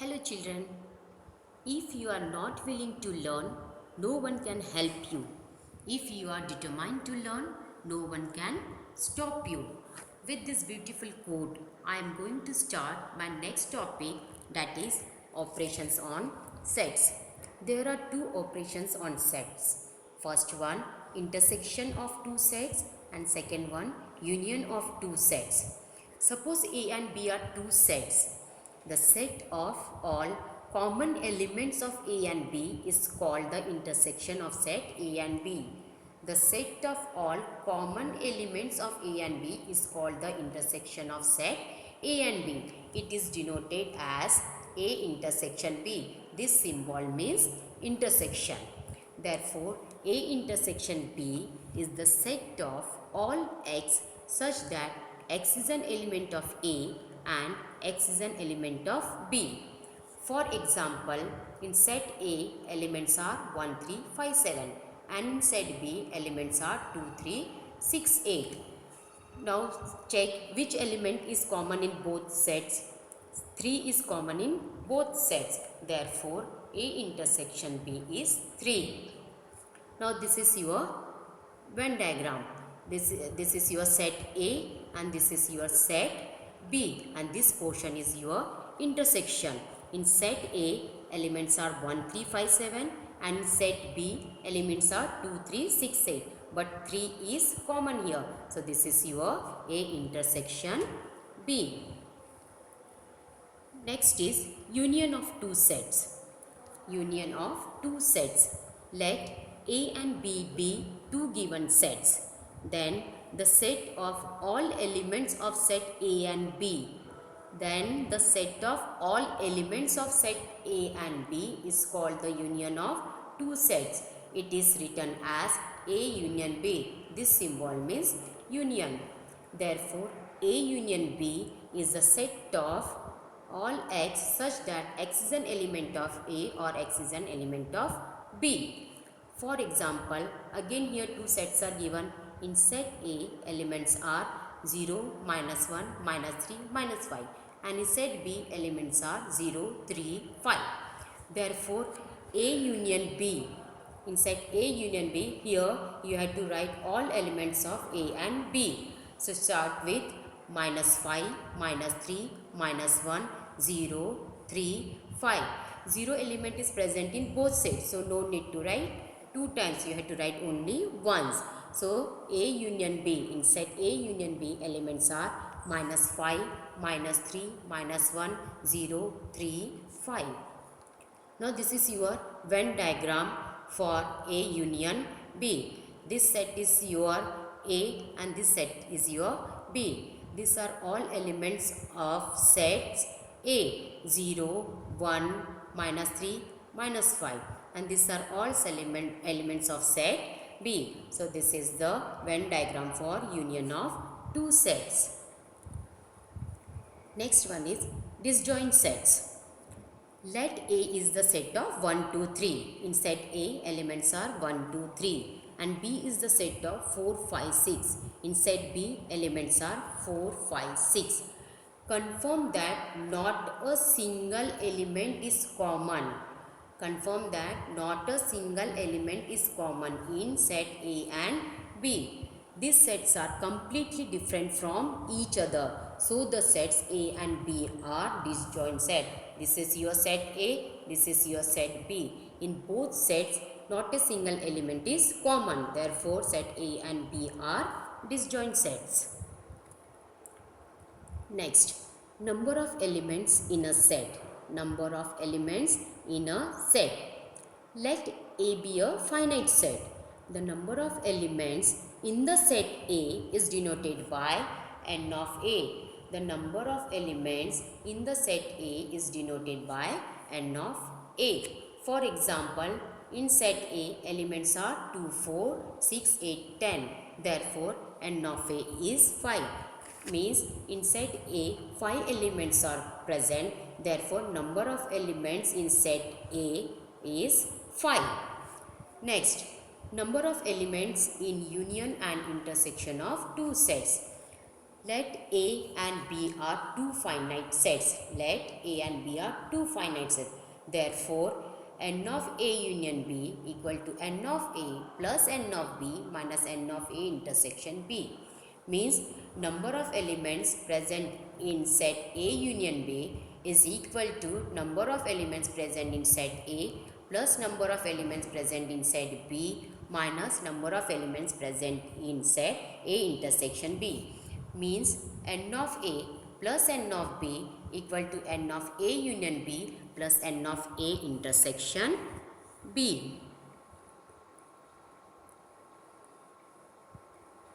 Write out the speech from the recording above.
Hello children, if you are not willing to learn, no one can help you. If you are determined to learn, no one can stop you. With this beautiful quote, I am going to start my next topic, that is operations on sets. There are two operations on sets. First one, intersection of two sets, and second one, union of two sets. Suppose A and B are two sets. The set of all common elements of A and B is called the intersection of set A and B. The set of all common elements of A and B is called the intersection of set A and B. It is denoted as A intersection B. This symbol means intersection. Therefore, A intersection B is the set of all x such that x is an element of A and x is an element of B. For example, in set A, elements are 1, 3, 5, 7, and in set B, elements are 2, 3, 6, 8. Now check which element is common in both sets. 3 is common in both sets. Therefore, A intersection B is 3. Now this is your Venn diagram. This is your set A and this is your set B, and this portion is your intersection. In set A, elements are 1, 3, 5, 7, and in set B, elements are 2, 3, 6, 8. But 3 is common here. So this is your A intersection B. Next is union of two sets. Union of two sets. Let A and B be two given sets. Then the set of all elements of set A and B. Then the set of all elements of set A and B is called the union of two sets. It is written as A union B. This symbol means union. Therefore, A union B is the set of all x such that x is an element of A or x is an element of B. For example, again here two sets are given. In set A, elements are 0, minus 1, minus 3, minus 5. And in set B, elements are 0, 3, 5. Therefore, A union B. In set A union B, here you have to write all elements of A and B. So start with minus 5, minus 3, minus 1, 0, 3, 5. 0 element is present in both sets. So no need to write 2 times. You have to write only once. So A union B, in set A union B, elements are minus 5, minus 3, minus 1, 0, 3, 5. Now this is your Venn diagram for A union B. This set is your A and this set is your B. These are all elements of sets A, 0, 1, minus 3, minus 5. And these are all elements of set B. So this is the Venn diagram for union of two sets. Next one is disjoint sets. Let A is the set of 1, 2, 3. In set A, elements are 1, 2, 3. And B is the set of 4, 5, 6. In set B, elements are 4, 5, 6. Confirm that not a single element is common. Confirm that not a single element is common in set A and B. These sets are completely different from each other. So the sets A and B are disjoint set. This is your set A, this is your set B. In both sets, not a single element is common. Therefore, set A and B are disjoint sets. Next, number of elements in a set. Number of elements in a set. Let A be a finite set. The number of elements in the set A is denoted by n of A. The number of elements in the set A is denoted by n of A. For example, in set A, elements are 2, 4, 6, 8, 10. Therefore, n of A is 5. Means in set A, 5 elements are present. Therefore, number of elements in set A is 5. Next, number of elements in union and intersection of two sets. Let A and B are two finite sets. Let A and B are two finite sets. Therefore, n of A union B equal to n of A plus n of B minus n of A intersection B. Means number of elements present in set A union B is equal to number of elements present in set A plus number of elements present in set B minus number of elements present in set A intersection B. Means n of A plus n of B equal to n of A union B plus n of A intersection B.